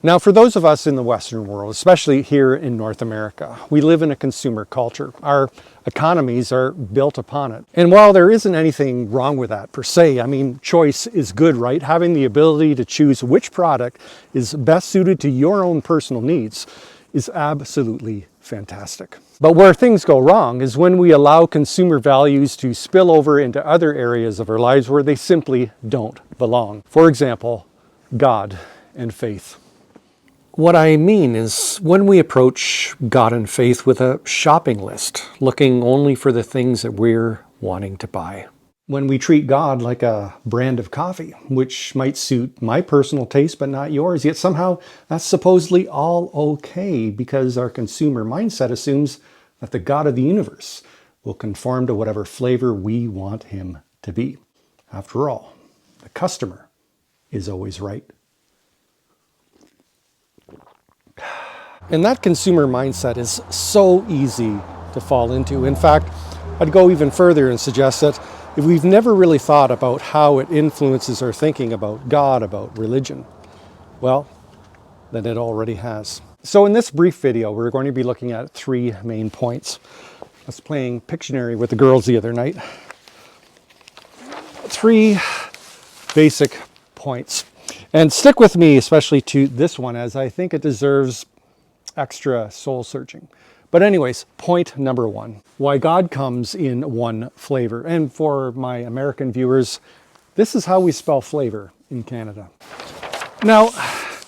Now, for those of us in the Western world, especially here in North America, we live in a consumer culture. Our economies are built upon it. And while there isn't anything wrong with that per se, I mean, choice is good, right? Having the ability to choose which product is best suited to your own personal needs is absolutely fantastic. But where things go wrong is when we allow consumer values to spill over into other areas of our lives where they simply don't belong. For example, God and faith. What I mean is when we approach God and faith with a shopping list, looking only for the things that we're wanting to buy. When we treat God like a brand of coffee, which might suit my personal taste but not yours, yet somehow that's supposedly all okay because our consumer mindset assumes that the God of the universe will conform to whatever flavor we want him to be. After all, the customer is always right. And that consumer mindset is so easy to fall into. In fact, I'd go even further and suggest that if we've never really thought about how it influences our thinking about God, about religion, well, then it already has. So in this brief video, we're going to be looking at 3 main points. I was playing Pictionary with the girls the other night. 3 basic points. And stick with me, especially to this one, as I think it deserves extra soul searching. But anyways, point number 1, why God comes in one flavor. And for my American viewers, this is how we spell flavor in Canada. Now,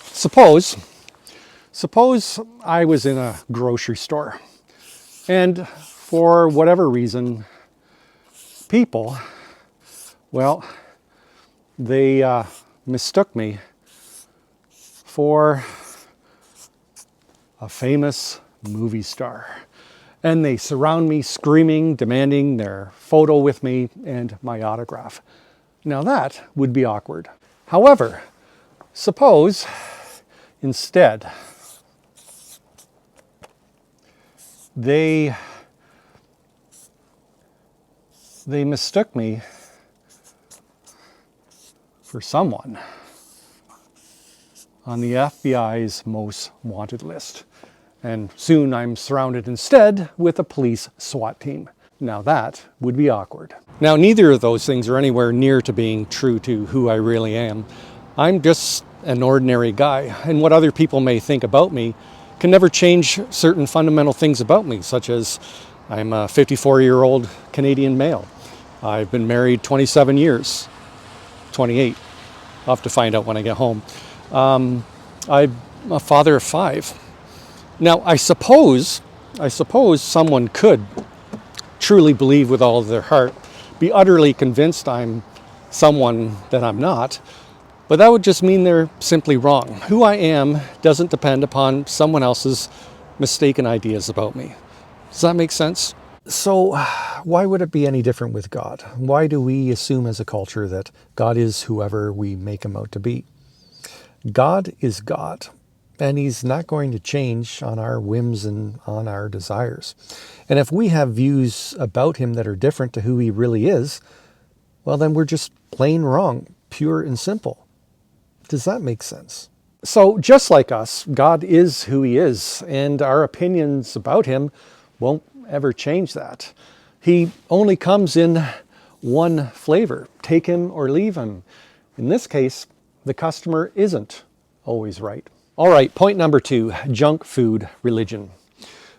suppose I was in a grocery store and for whatever reason, people, well, they mistook me for a famous movie star. And they surround me screaming, demanding their photo with me and my autograph. Now that would be awkward. However, suppose instead they mistook me for someone on the FBI's most wanted list. And soon I'm surrounded instead with a police SWAT team. Now that would be awkward. Now neither of those things are anywhere near to being true to who I really am. I'm just an ordinary guy, and what other people may think about me can never change certain fundamental things about me, such as I'm a 54-year-old Canadian male. I've been married 27 years, 28. I'll have to find out when I get home. I'm a father of 5. Now, I suppose someone could truly believe with all of their heart, be utterly convinced I'm someone that I'm not, but that would just mean they're simply wrong. Who I am doesn't depend upon someone else's mistaken ideas about me. Does that make sense? So, why would it be any different with God? Why do we assume as a culture that God is whoever we make him out to be? God is God. And he's not going to change on our whims and on our desires. And if we have views about him that are different to who he really is, well, then we're just plain wrong, pure and simple. Does that make sense? So just like us, God is who he is, and our opinions about him won't ever change that. He only comes in one flavor, take him or leave him. In this case, the customer isn't always right. All right, point number 2, junk food religion.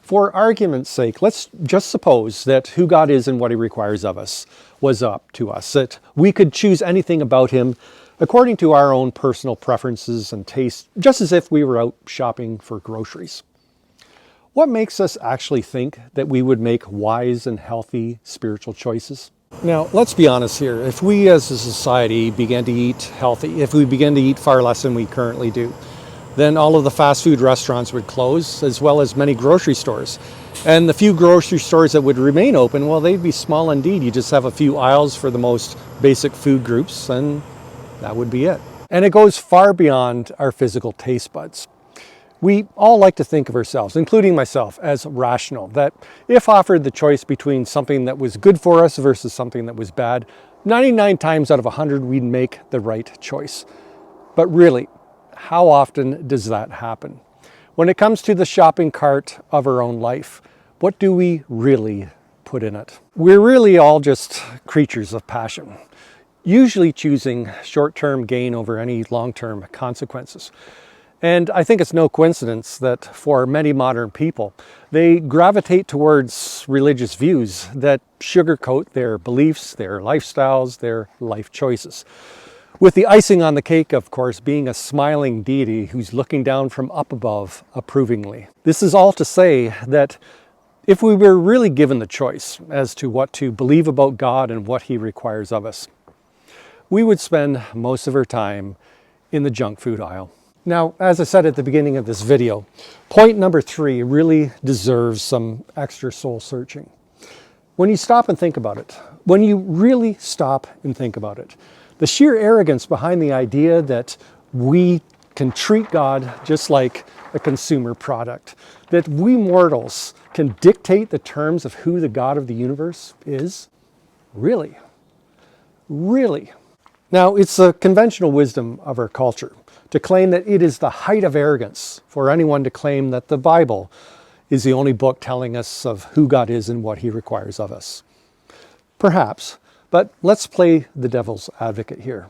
For argument's sake, let's just suppose that who God is and what he requires of us was up to us, that we could choose anything about him according to our own personal preferences and tastes, just as if we were out shopping for groceries. What makes us actually think that we would make wise and healthy spiritual choices? Now, let's be honest here. If we as a society began to eat healthy, if we began to eat far less than we currently do, then all of the fast food restaurants would close, as well as many grocery stores. And the few grocery stores that would remain open, well, they'd be small indeed. You just have a few aisles for the most basic food groups, and that would be it. And it goes far beyond our physical taste buds. We all like to think of ourselves, including myself, as rational, that if offered the choice between something that was good for us versus something that was bad, 99 times out of 100, we'd make the right choice. But really, how often does that happen? When it comes to the shopping cart of our own life, what do we really put in it? We're really all just creatures of passion, usually choosing short-term gain over any long-term consequences. And I think it's no coincidence that for many modern people, they gravitate towards religious views that sugarcoat their beliefs, their lifestyles, their life choices. With the icing on the cake, of course, being a smiling deity who's looking down from up above approvingly. This is all to say that if we were really given the choice as to what to believe about God and what He requires of us, we would spend most of our time in the junk food aisle. Now, as I said at the beginning of this video, point number 3 really deserves some extra soul searching. When you stop and think about it, when you really stop and think about it, the sheer arrogance behind the idea that we can treat God just like a consumer product, that we mortals can dictate the terms of who the God of the universe is, really? Now, it's a conventional wisdom of our culture to claim that it is the height of arrogance for anyone to claim that the Bible is the only book telling us of who God is and what He requires of us. Perhaps, but let's play the devil's advocate here.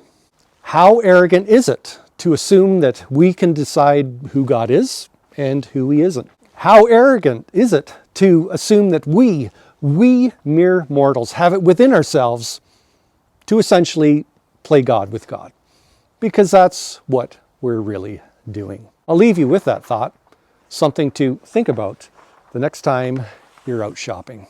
How arrogant is it to assume that we can decide who God is and who He isn't? How arrogant is it to assume that we mere mortals have it within ourselves to essentially play God with God? Because that's what we're really doing. I'll leave you with that thought, something to think about the next time you're out shopping.